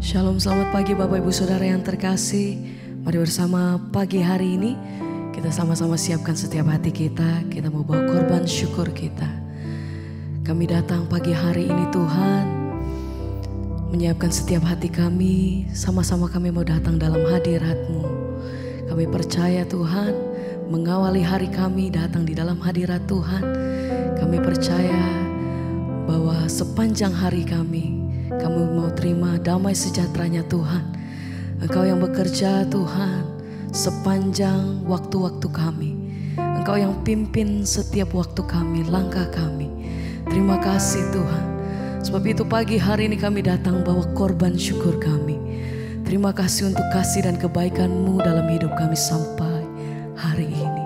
Shalom, selamat pagi Bapak Ibu Saudara yang terkasih. Mari bersama pagi hari ini kita sama-sama siapkan setiap hati kita. Kita mau bawa korban syukur kita. Kami datang pagi hari ini Tuhan, menyiapkan setiap hati kami. Sama-sama kami mau datang dalam hadirat-Mu. Kami percaya Tuhan, mengawali hari kami datang di dalam hadirat Tuhan. Kami percaya bahwa sepanjang hari kami mau terima damai sejahteranya Tuhan. Engkau yang bekerja Tuhan sepanjang waktu-waktu kami. Engkau yang pimpin setiap waktu kami, langkah kami. Terima kasih Tuhan. Sebab itu pagi hari ini kami datang bawa korban syukur kami. Terima kasih untuk kasih dan kebaikan-Mu dalam hidup kami sampai hari ini.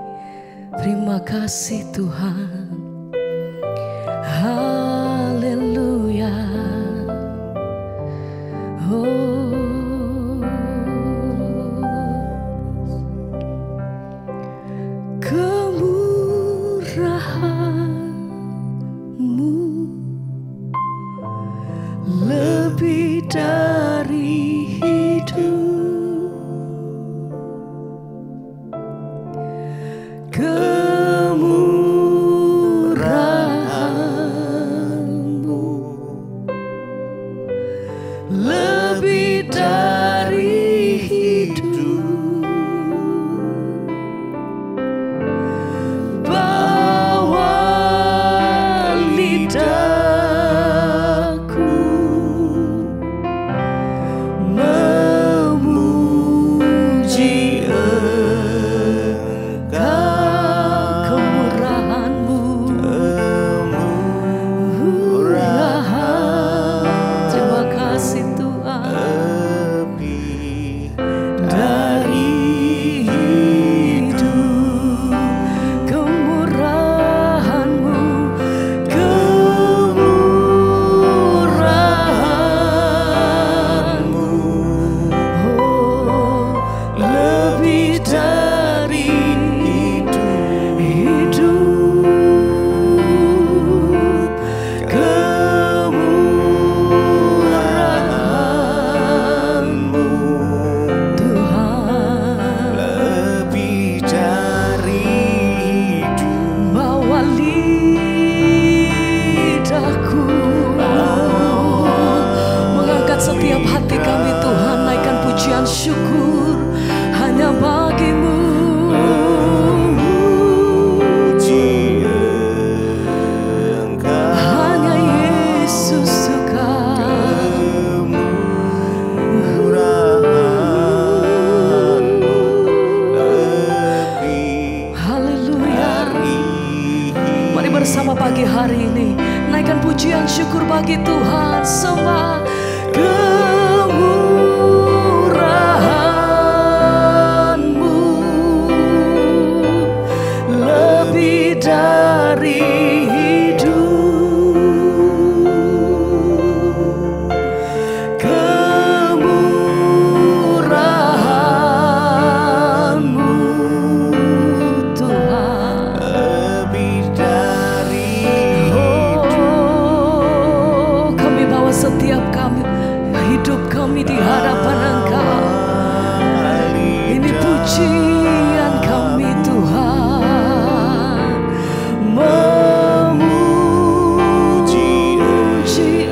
Terima kasih Tuhan. Haleluya. Kemurahan-Mu lebih dari hidup, kemurahan-Mu lebih dari hidup. Bawa lidahku memuji Engkau. Kemurahan-Mu, terima kasih Tuhan. Dari hidup, kemurahan-Mu, kemurahan-Mu, oh, lebih dari hidup, kemurahan-Mu Tuhan, lebih dari hidup. Bawa lidahku mengangkat setiap hati kami Tuhan, naikkan pujian syukur hanya bagi-Mu. Hanya Yesus Tuhan. Haleluya. Mari bersama pagi hari ini naikkan pujian syukur bagi Tuhan. Sembah kemurahan-Mu lebih dari hidup, kemurahan-Mu Tuhan, lebih dari hidup. Kami bawa setiap hidup kami di hadapan Engkau. Ini pujian kami Tuhan, memuji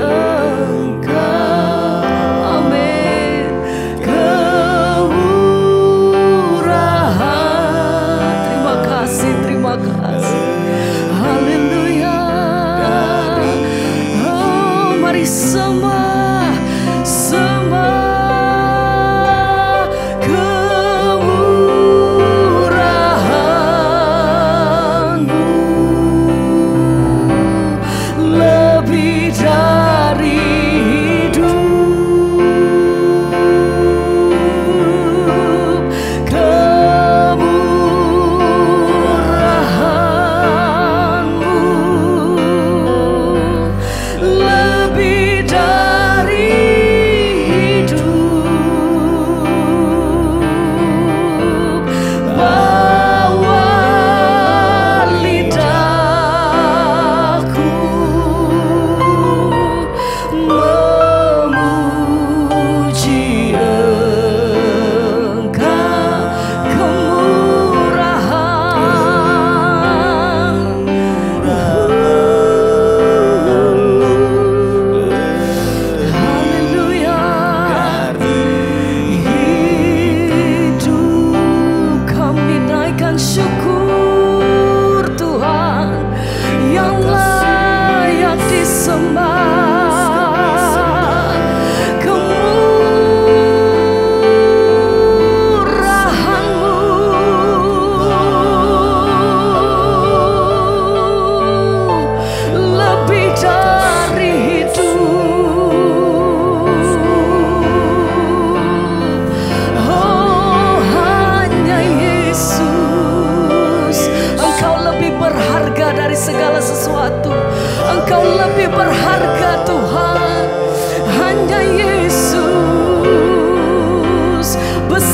Engkau. Amin. Kemurahan, terima kasih, terima kasih. Haleluya. Oh, mari sembah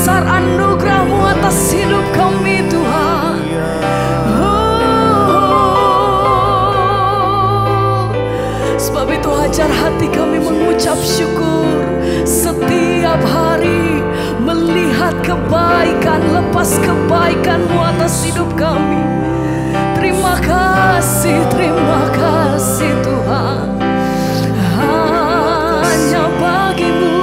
besar anugerah-Mu atas hidup kami Tuhan. Sebab itu hajar hati kami mengucap syukur setiap hari, melihat kebaikan, lepas kebaikan-Mu atas hidup kami. Terima kasih Tuhan. Hanya bagimu,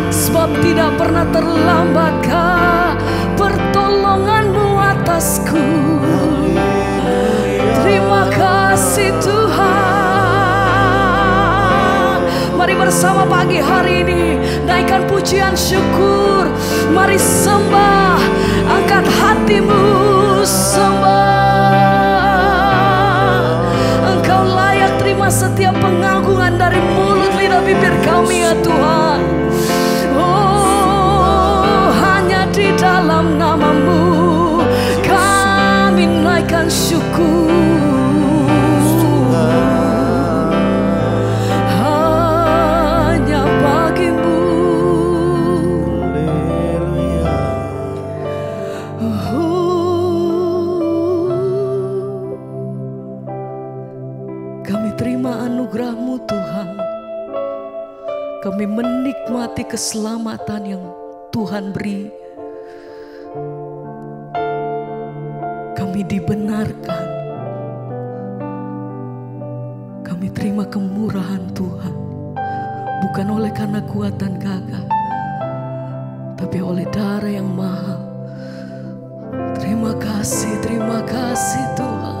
sebab tidak pernah terlambatkah pertolongan-Mu atasku. Terima kasih Tuhan. Mari bersama pagi hari ini naikkan pujian syukur. Mari sembah, angkat hatimu, sembah. Engkau layak terima setiap pengagungan dari mulut lidah bibir kami ya Tuhan. Oh, hanya di dalam nama-Mu kami naikkan syukur. Anugerah-Mu Tuhan, kami menikmati keselamatan yang Tuhan beri. Kami dibenarkan, kami terima kemurahan Tuhan, bukan oleh karena kuatan gagah, tapi oleh darah yang mahal. Terima kasih Tuhan.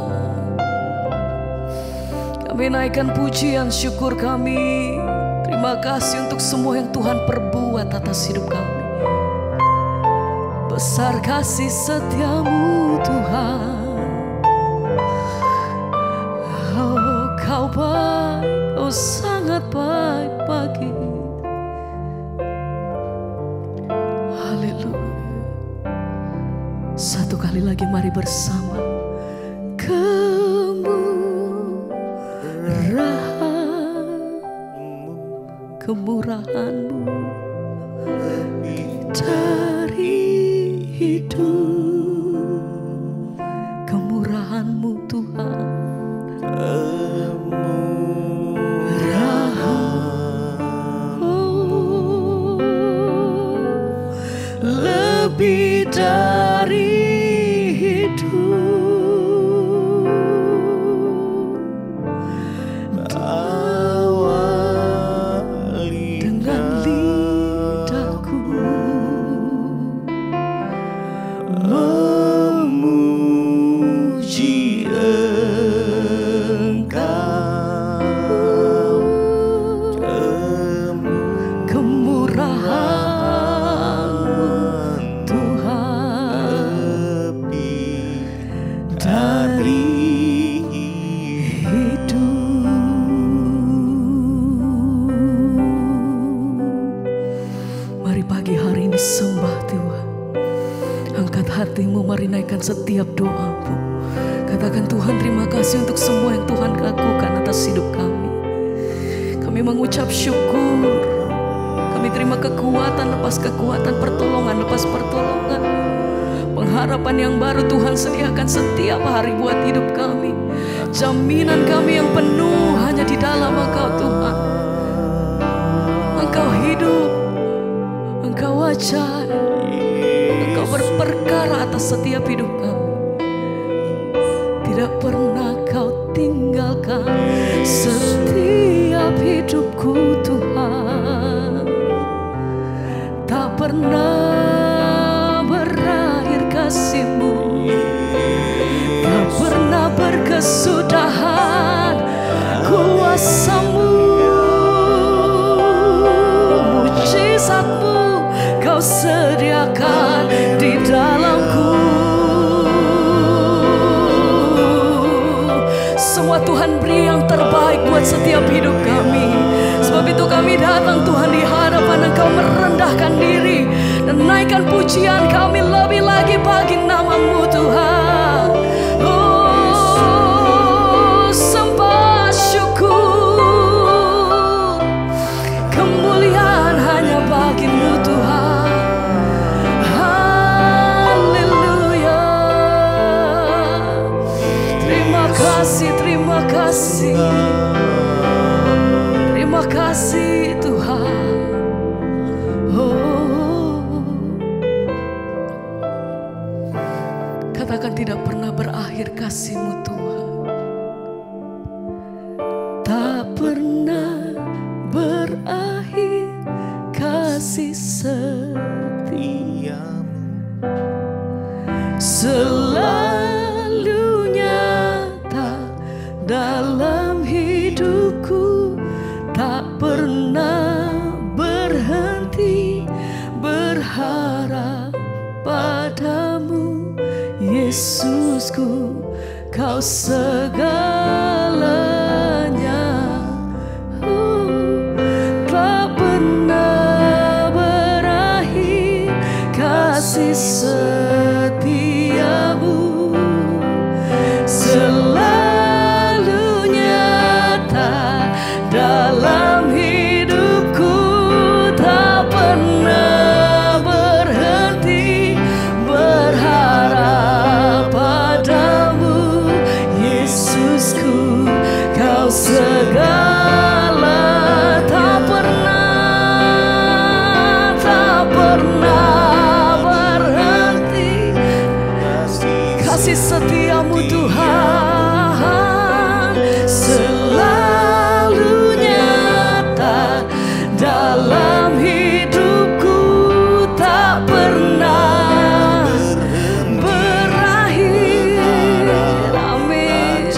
Kami naikkan pujian syukur kami. Terima kasih untuk semua yang Tuhan perbuat atas hidup kami. Besar kasih setia-Mu Tuhan. Oh, Kau baik, Kau sangat baik bagi. Haleluya. Satu kali lagi mari bersama. Kemurahan-Mu dari hidup, kemurahan-Mu Tuhan, lebih dari hidup. Mari naikkan setiap doa-Mu. Katakan, Tuhan terima kasih untuk semua yang Tuhan lakukan atas hidup kami. Kami mengucap syukur. Kami terima kekuatan lepas kekuatan, pertolongan lepas pertolongan. Pengharapan yang baru Tuhan sediakan setiap hari buat hidup kami. Jaminan kami yang penuh hanya di dalam Engkau Tuhan. Engkau hidup, Engkau ajaib, Engkau berperkara atas setiap hidup kami. Tidak pernah Kau tinggalkan setiap hidupku Tuhan. Tak pernah berakhir kasih-Mu, tak pernah berkesudahan kuasa-Mu. Mujizat-Mu Kau sediakan di dalamku. Semua Tuhan beri yang terbaik buat setiap hidup kami. Sebab itu kami datang Tuhan di hadapan Engkau, merendahkan diri dan naikkan pujian kami lebih lagi bagi nama-Mu Tuhan. Oh, sembah syukur, kemuliaan hanya bagi tidak pernah berakhir kasih-Mu Tuhan. Tak pernah berakhir kasih setiamu, selalu nyata dalam hidupku. Tak pernah berhenti berharap padamu, Yesusku, Kau segalanya. Tak pernah berakhir kasih setiamu, selalu nyata dalam hidupku. Tak pernah berhenti berharap padamu, Yesusku, Kau segala. Tak pernah berhenti kasih setiamu Tuhan, selalu nyata dalam hidupku. Tak pernah berakhir, amin,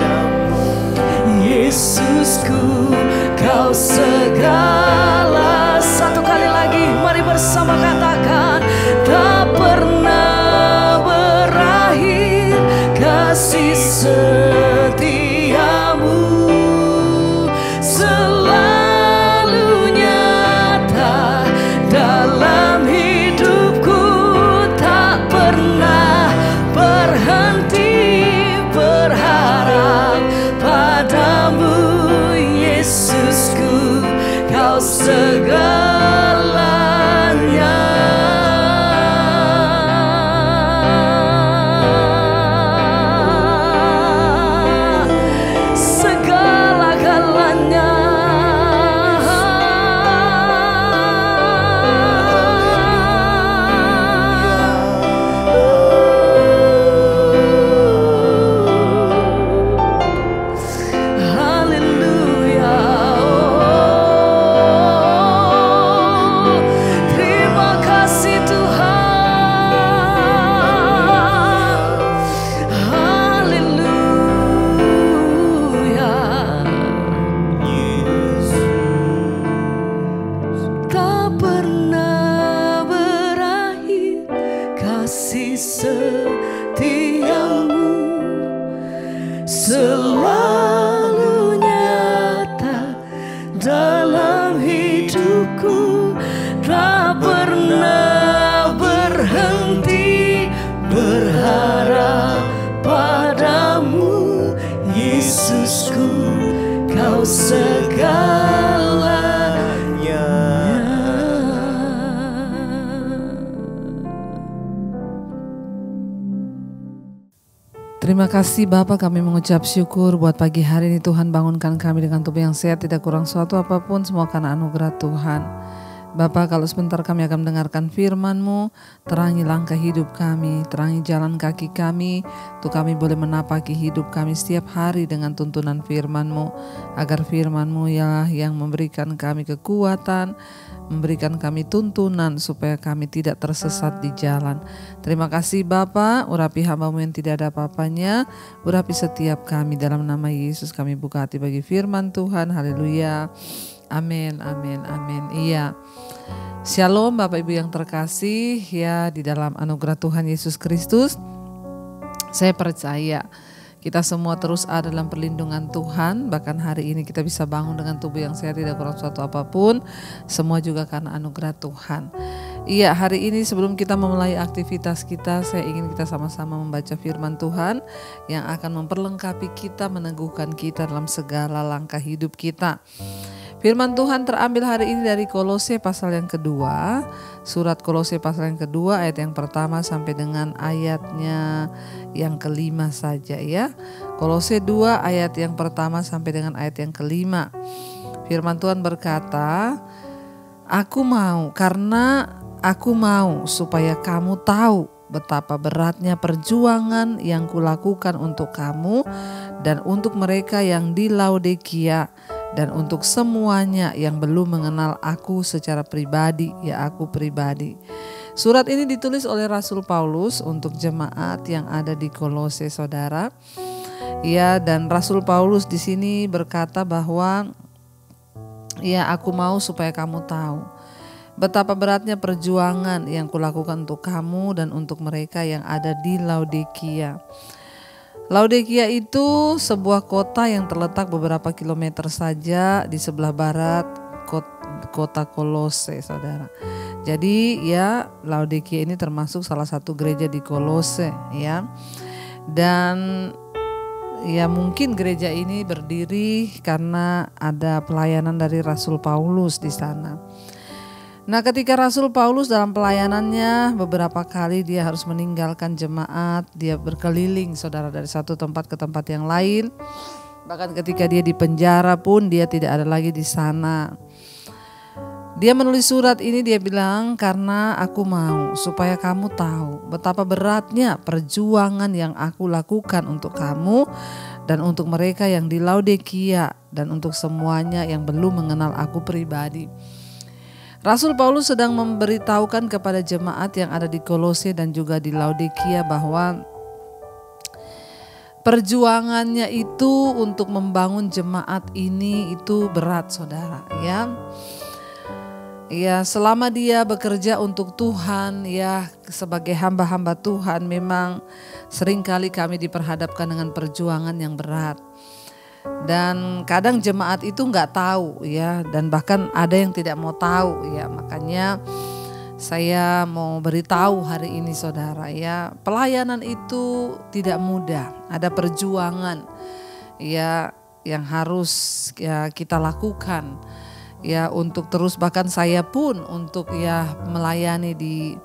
Yesusku, Kau segala. Satu kali lagi, mari bersama katakan, tak pernah berakhir kasih setiamu, selalu nyata dalam hidupku. Tak pernah berhenti berharap padamu, Yesusku, Kau segalanya. Segala-galanya. Haleluya. Terima kasih Tuhan. Haleluya. Tak pernah berakhir kasih setiamu, selalu nyata dalam hidupku. Tak pernah berhenti berharap padamu, Yesusku, Kau segalanya. Terima kasih Bapa, kami mengucap syukur buat pagi hari ini. Tuhan bangunkan kami dengan tubuh yang sehat, tidak kurang suatu apapun, semua karena anugerah Tuhan. Bapa, kalau sebentar kami akan mendengarkan firman-Mu, terangi langkah hidup kami, terangi jalan kaki kami, untuk kami boleh menapaki hidup kami setiap hari dengan tuntunan firman-Mu, agar firman-Mu ialah yang memberikan kami kekuatan, memberikan kami tuntunan supaya kami tidak tersesat di jalan. Terima kasih Bapa, urapi hamba-Mu yang tidak ada apa-apanya, urapi setiap kami, dalam nama Yesus kami buka hati bagi firman Tuhan. Haleluya. Amin, amin, amin. Iya. Shalom Bapak Ibu yang terkasih, ya, di dalam anugerah Tuhan Yesus Kristus. Saya percaya kita semua terus ada dalam perlindungan Tuhan. Bahkan hari ini kita bisa bangun dengan tubuh yang sehat, tidak kurang suatu apapun. Semua juga karena anugerah Tuhan. Iya, hari ini sebelum kita memulai aktivitas kita, saya ingin kita sama-sama membaca firman Tuhan yang akan memperlengkapi kita, meneguhkan kita dalam segala langkah hidup kita. Firman Tuhan terambil hari ini dari Kolose pasal yang kedua, surat Kolose pasal yang kedua ayat yang pertama sampai dengan ayatnya yang kelima saja ya. Kolose 2 ayat yang pertama sampai dengan ayat yang kelima. Firman Tuhan berkata, "Aku mau, karena aku mau supaya kamu tahu betapa beratnya perjuangan yang kulakukan untuk kamu dan untuk mereka yang di Laodikia dan untuk semuanya yang belum mengenal aku secara pribadi, ya aku pribadi. Surat ini ditulis oleh Rasul Paulus untuk jemaat yang ada di Kolose, saudara. Ya, dan Rasul Paulus di sini berkata bahwa ya aku mau supaya kamu tahu betapa beratnya perjuangan yang kulakukan untuk kamu dan untuk mereka yang ada di Laodikia. Laodikia itu sebuah kota yang terletak beberapa kilometer saja di sebelah barat kota Kolose, saudara. Jadi ya Laodikia ini termasuk salah satu gereja di Kolose, ya. Dan ya mungkin gereja ini berdiri karena ada pelayanan dari Rasul Paulus di sana. Nah, ketika Rasul Paulus dalam pelayanannya beberapa kali dia harus meninggalkan jemaat, dia berkeliling, saudara, dari satu tempat ke tempat yang lain. Bahkan ketika dia di penjara pun dia tidak ada lagi di sana. Dia menulis surat ini, dia bilang, karena aku mau supaya kamu tahu betapa beratnya perjuangan yang aku lakukan untuk kamu dan untuk mereka yang di Laodikia dan untuk semuanya yang belum mengenal aku pribadi. Rasul Paulus sedang memberitahukan kepada jemaat yang ada di Kolose dan juga di Laodikia bahwa perjuangannya itu untuk membangun jemaat ini itu berat, saudara, ya. Ya, selama dia bekerja untuk Tuhan, ya sebagai hamba-hamba Tuhan, memang seringkali kami diperhadapkan dengan perjuangan yang berat. Dan kadang jemaat itu nggak tahu, ya, dan bahkan ada yang tidak mau tahu, ya. Makanya saya mau beritahu hari ini, saudara, ya, pelayanan itu tidak mudah, ada perjuangan, ya, yang harus ya kita lakukan, ya, untuk terus, bahkan saya pun untuk ya melayani di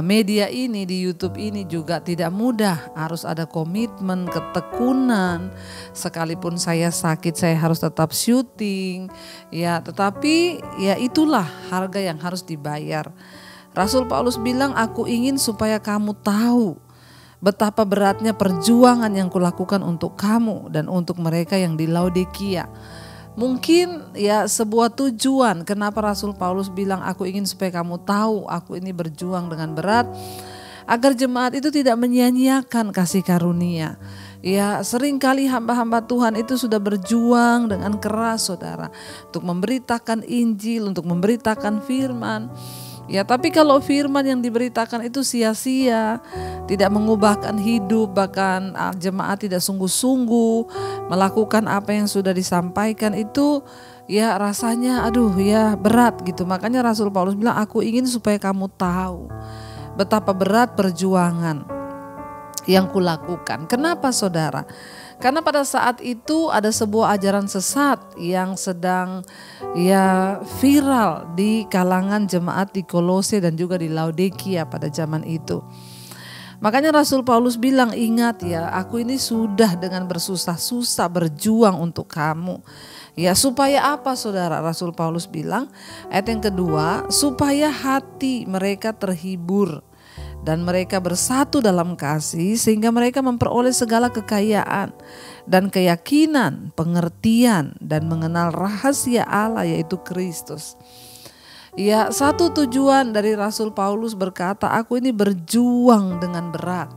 media ini, di YouTube ini juga tidak mudah. Harus ada komitmen, ketekunan. Sekalipun saya sakit, saya harus tetap syuting. Ya, tetapi ya itulah harga yang harus dibayar. Rasul Paulus bilang, aku ingin supaya kamu tahu betapa beratnya perjuangan yang kulakukan untuk kamu dan untuk mereka yang di Laodikia. Mungkin ya sebuah tujuan kenapa Rasul Paulus bilang aku ingin supaya kamu tahu aku ini berjuang dengan berat, agar jemaat itu tidak menyia-nyiakan kasih karunia. Ya, seringkali hamba-hamba Tuhan itu sudah berjuang dengan keras, saudara, untuk memberitakan Injil, untuk memberitakan firman. Ya, tapi kalau firman yang diberitakan itu sia-sia, tidak mengubahkan hidup, bahkan jemaat tidak sungguh-sungguh melakukan apa yang sudah disampaikan, itu ya rasanya aduh ya berat gitu. Makanya Rasul Paulus bilang, aku ingin supaya kamu tahu betapa berat perjuangan yang kulakukan. Kenapa, saudara? Karena pada saat itu ada sebuah ajaran sesat yang sedang ya viral di kalangan jemaat di Kolose dan juga di Laodikia pada zaman itu. Makanya Rasul Paulus bilang, ingat ya, aku ini sudah dengan bersusah-susah berjuang untuk kamu. Ya, supaya apa, saudara? Rasul Paulus bilang, ayat yang kedua, supaya hati mereka terhibur dan mereka bersatu dalam kasih, sehingga mereka memperoleh segala kekayaan dan keyakinan, pengertian dan mengenal rahasia Allah, yaitu Kristus. Ya, satu tujuan dari Rasul Paulus berkata, aku ini berjuang dengan berat.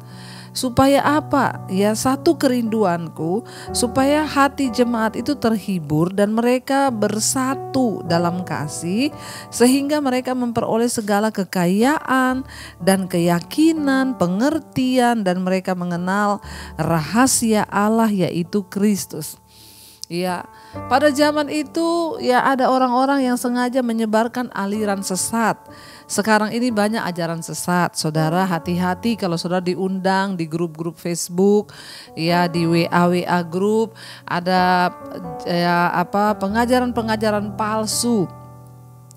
Supaya apa? Ya, satu kerinduanku supaya hati jemaat itu terhibur dan mereka bersatu dalam kasih, sehingga mereka memperoleh segala kekayaan dan keyakinan, pengertian, dan mereka mengenal rahasia Allah, yaitu Kristus. Ya, pada zaman itu ya ada orang-orang yang sengaja menyebarkan aliran sesat. Sekarang ini banyak ajaran sesat, saudara. Hati-hati kalau saudara diundang di grup-grup Facebook, ya di WA grup, ada pengajaran-pengajaran palsu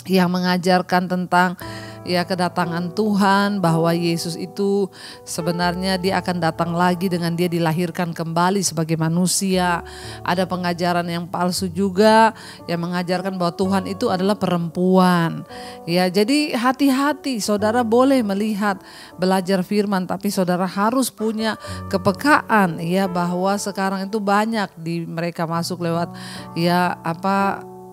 yang mengajarkan tentang ya kedatangan Tuhan, bahwa Yesus itu sebenarnya dia akan datang lagi dengan dia dilahirkan kembali sebagai manusia. Ada pengajaran yang palsu juga yang mengajarkan bahwa Tuhan itu adalah perempuan. Ya, jadi hati-hati, saudara boleh melihat, belajar firman, tapi saudara harus punya kepekaan ya, bahwa sekarang itu banyak mereka masuk lewat ya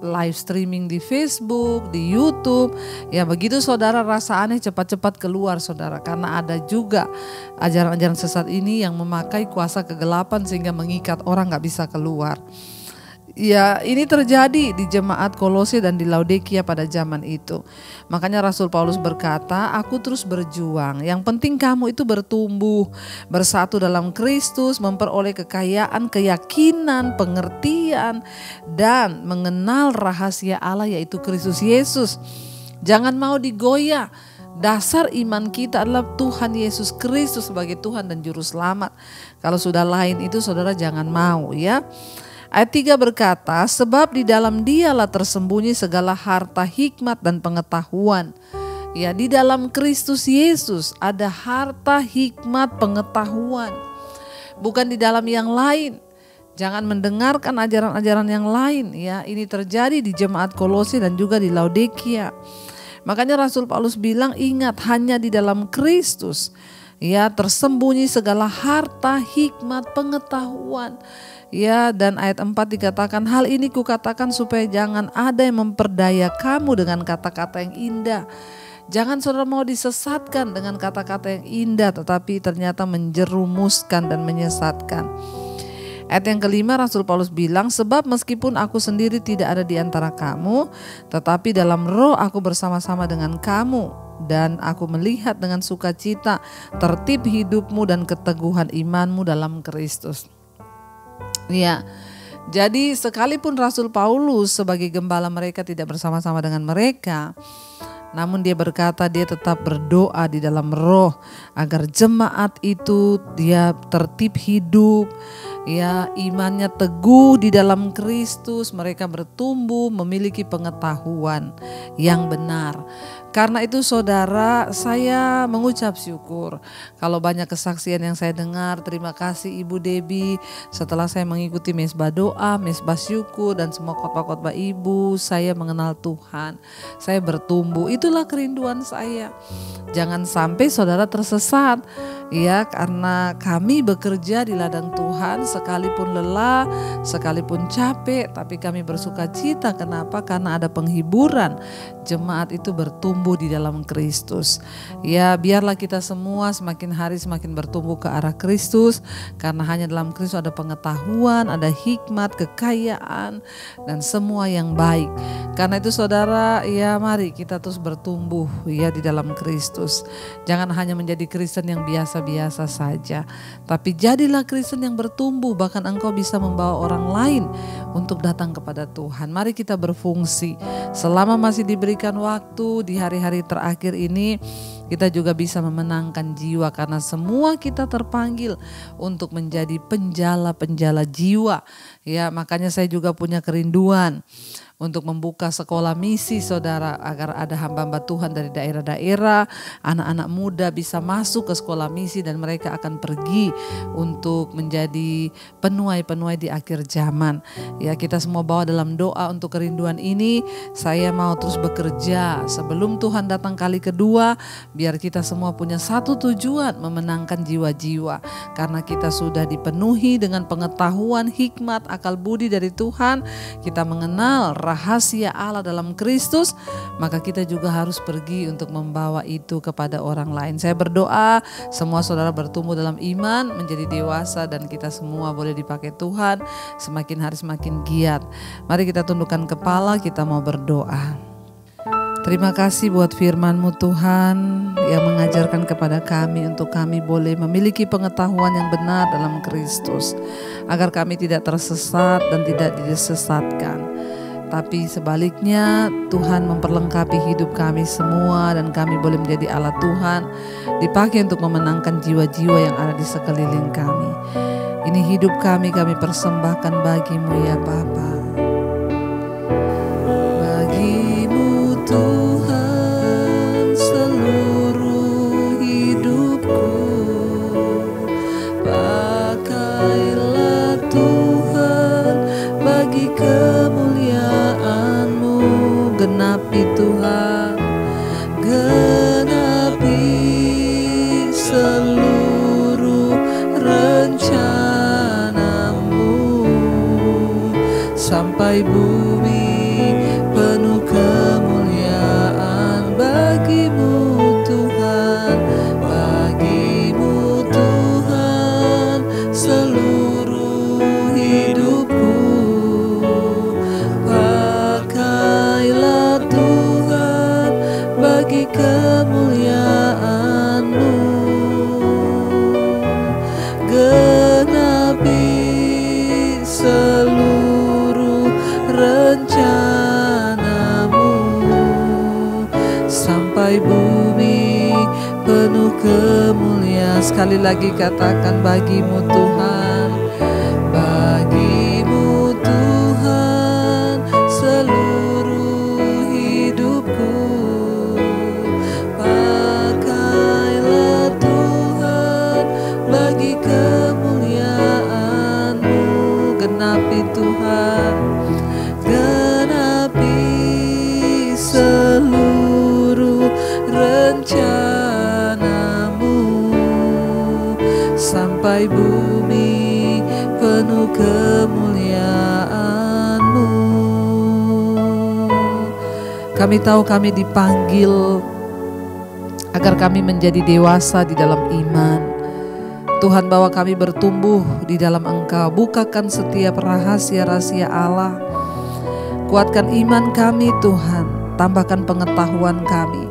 live streaming di Facebook, di YouTube. Ya begitu saudara rasa aneh, cepat-cepat keluar saudara, karena ada juga ajaran-ajaran sesat ini yang memakai kuasa kegelapan sehingga mengikat orang gak bisa keluar. Ya, ini terjadi di jemaat Kolose dan di Laodikia pada zaman itu. Makanya Rasul Paulus berkata, aku terus berjuang. Yang penting kamu itu bertumbuh, bersatu dalam Kristus, memperoleh kekayaan, keyakinan, pengertian, dan mengenal rahasia Allah yaitu Kristus Yesus. Jangan mau digoyah. Dasar iman kita adalah Tuhan Yesus Kristus sebagai Tuhan dan Juru Selamat. Kalau sudah lain itu saudara jangan mau ya. Ayat 3 berkata, sebab di dalam Dialah tersembunyi segala harta hikmat dan pengetahuan. Ya, di dalam Kristus Yesus ada harta hikmat pengetahuan. Bukan di dalam yang lain. Jangan mendengarkan ajaran-ajaran yang lain ya. Ini terjadi di jemaat Kolose dan juga di Laodikia. Makanya Rasul Paulus bilang, ingat hanya di dalam Kristus ya tersembunyi segala harta hikmat pengetahuan. Ya, dan ayat 4 dikatakan, hal ini kukatakan supaya jangan ada yang memperdaya kamu dengan kata-kata yang indah. Jangan saudara mau disesatkan dengan kata-kata yang indah, tetapi ternyata menjerumuskan dan menyesatkan. Ayat yang kelima Rasul Paulus bilang, sebab meskipun aku sendiri tidak ada di antara kamu, tetapi dalam roh aku bersama-sama dengan kamu. Dan aku melihat dengan sukacita tertib hidupmu dan keteguhan imanmu dalam Kristus. Ya, jadi sekalipun Rasul Paulus sebagai gembala mereka tidak bersama-sama dengan mereka, namun dia berkata dia tetap berdoa di dalam roh agar jemaat itu dia tertib hidup, ya imannya teguh di dalam Kristus, mereka bertumbuh memiliki pengetahuan yang benar. Karena itu saudara, saya mengucap syukur kalau banyak kesaksian yang saya dengar. Terima kasih Ibu Debbie, setelah saya mengikuti mesbah doa, mesbah syukur dan semua khotbah-khotbah Ibu, saya mengenal Tuhan, saya bertumbuh. Itulah kerinduan saya. Jangan sampai saudara tersesat ya, karena kami bekerja di ladang Tuhan sekalipun lelah, sekalipun capek, tapi kami bersuka cita. Kenapa? Karena ada penghiburan. Jemaat itu bertumbuh di dalam Kristus. Ya, biarlah kita semua semakin hari semakin bertumbuh ke arah Kristus, karena hanya dalam Kristus ada pengetahuan, ada hikmat, kekayaan, dan semua yang baik. Karena itu saudara, ya mari kita terus bertumbuh ya di dalam Kristus. Jangan hanya menjadi Kristen yang biasa-biasa saja, tapi jadilah Kristen yang bertumbuh, bahkan engkau bisa membawa orang lain untuk datang kepada Tuhan. Mari kita berfungsi selama masih diberikan waktu di hari-hari terakhir ini. Kita juga bisa memenangkan jiwa, karena semua kita terpanggil untuk menjadi penjala-penjala jiwa. Ya, makanya saya juga punya kerinduan untuk membuka sekolah misi saudara, agar ada hamba-hamba Tuhan dari daerah-daerah, anak-anak muda bisa masuk ke sekolah misi dan mereka akan pergi untuk menjadi penuai-penuai di akhir zaman. Ya, kita semua bawa dalam doa untuk kerinduan ini. Saya mau terus bekerja sebelum Tuhan datang kali kedua, biar kita semua punya satu tujuan, memenangkan jiwa-jiwa. Karena kita sudah dipenuhi dengan pengetahuan, hikmat, akal budi dari Tuhan, kita mengenal rahasia Allah dalam Kristus, maka kita juga harus pergi untuk membawa itu kepada orang lain. Saya berdoa semua saudara bertumbuh dalam iman, menjadi dewasa, dan kita semua boleh dipakai Tuhan semakin hari semakin giat. Mari kita tundukkan kepala, kita mau berdoa. Terima kasih buat firman-Mu Tuhan yang mengajarkan kepada kami untuk kami boleh memiliki pengetahuan yang benar dalam Kristus, agar kami tidak tersesat dan tidak disesatkan. Tapi sebaliknya Tuhan memperlengkapi hidup kami semua, dan kami boleh menjadi alat Tuhan, dipakai untuk memenangkan jiwa-jiwa yang ada di sekeliling kami. Ini hidup kami persembahkan bagi-Mu ya Bapa. Bagi-Mu Tuhan seluruh kemuliaan. Sekali lagi katakan, bagimu Tuhan, bagimu Tuhan seluruh hidupku. Pakailah Tuhan bagi kemuliaan-Mu. Genapi Tuhan, genapi seluruh rencana-Mu, sampai bumi penuh kemuliaan-Mu. Kami tahu kami dipanggil agar kami menjadi dewasa di dalam iman. Tuhan, bawa kami bertumbuh di dalam Engkau. Bukakan setiap rahasia-rahasia Allah. Kuatkan iman kami Tuhan, tambahkan pengetahuan kami,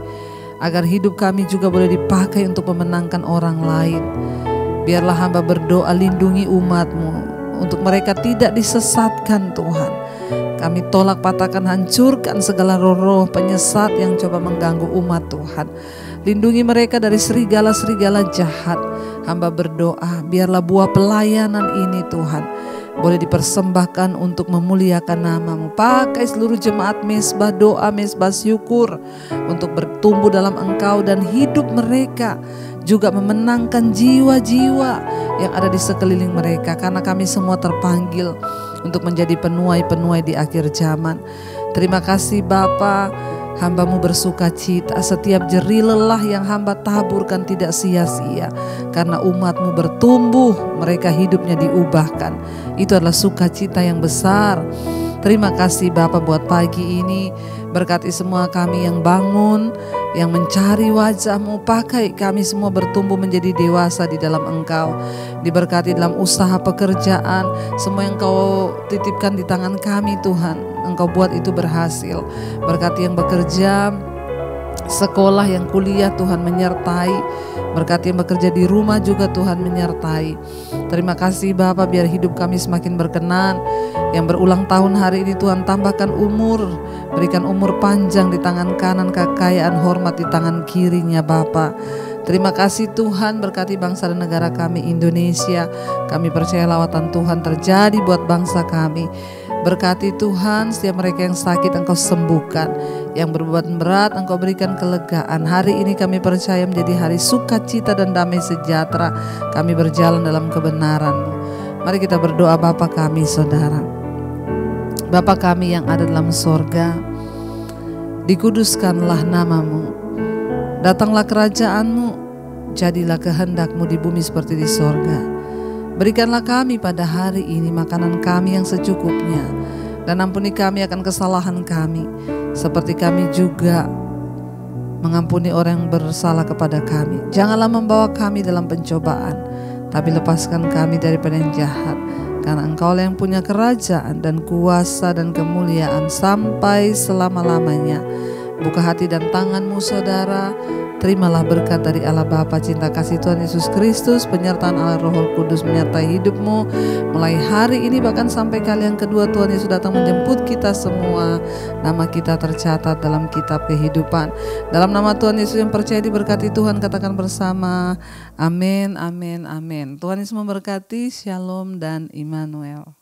agar hidup kami juga boleh dipakai untuk memenangkan orang lain. Biarlah hamba berdoa, lindungi umat-Mu, untuk mereka tidak disesatkan Tuhan. Kami tolak, patahkan, hancurkan segala roh-roh penyesat yang coba mengganggu umat Tuhan. Lindungi mereka dari serigala-serigala jahat. Hamba berdoa, biarlah buah pelayanan ini Tuhan boleh dipersembahkan untuk memuliakan nama-Mu. Pakai seluruh jemaat mesbah doa, mesbah syukur untuk bertumbuh dalam Engkau, dan hidup mereka juga memenangkan jiwa-jiwa yang ada di sekeliling mereka. Karena kami semua terpanggil untuk menjadi penuai-penuai di akhir zaman. Terima kasih Bapa. Hamba-Mu bersuka cita setiap jerih lelah yang hamba taburkan tidak sia-sia. Karena umat-Mu bertumbuh, mereka hidupnya diubahkan. Itu adalah sukacita yang besar. Terima kasih Bapa buat pagi ini. Berkati semua kami yang bangun, yang mencari wajah-Mu. Pakai kami semua bertumbuh menjadi dewasa di dalam Engkau. Diberkati dalam usaha pekerjaan, semua yang Kau titipkan di tangan kami Tuhan, Engkau buat itu berhasil. Berkati yang bekerja, sekolah, yang kuliah, Tuhan menyertai. Berkati yang bekerja di rumah juga Tuhan menyertai. Terima kasih Bapa, biar hidup kami semakin berkenan. Yang berulang tahun hari ini Tuhan tambahkan umur, berikan umur panjang di tangan kanan, kekayaan hormat di tangan kirinya Bapa. Terima kasih Tuhan, berkati bangsa dan negara kami Indonesia. Kami percaya lawatan Tuhan terjadi buat bangsa kami. Berkati Tuhan, setiap mereka yang sakit Engkau sembuhkan, yang berbeban berat Engkau berikan kelegaan. Hari ini kami percaya menjadi hari sukacita dan damai sejahtera. Kami berjalan dalam kebenaran-Mu. Mari kita berdoa. Bapa kami saudara, Bapa kami yang ada dalam sorga, dikuduskanlah nama-Mu, datanglah kerajaan-Mu, jadilah kehendak-Mu di bumi seperti di sorga. Berikanlah kami pada hari ini makanan kami yang secukupnya, dan ampuni kami akan kesalahan kami, seperti kami juga mengampuni orang yang bersalah kepada kami. Janganlah membawa kami dalam pencobaan, tapi lepaskan kami daripada yang jahat. Karena Engkau-lah yang punya kerajaan dan kuasa dan kemuliaan sampai selama-lamanya. Buka hati dan tangan-Mu saudara. Terimalah berkat dari Allah Bapa, cinta kasih Tuhan Yesus Kristus, penyertaan Allah Roh Kudus menyertai hidupmu mulai hari ini bahkan sampai kali yang kedua Tuhan Yesus datang menjemput kita semua. Nama kita tercatat dalam kitab kehidupan. Dalam nama Tuhan Yesus yang percaya diberkati Tuhan, katakan bersama, amin, amin, amin. Tuhan Yesus memberkati, shalom dan Immanuel.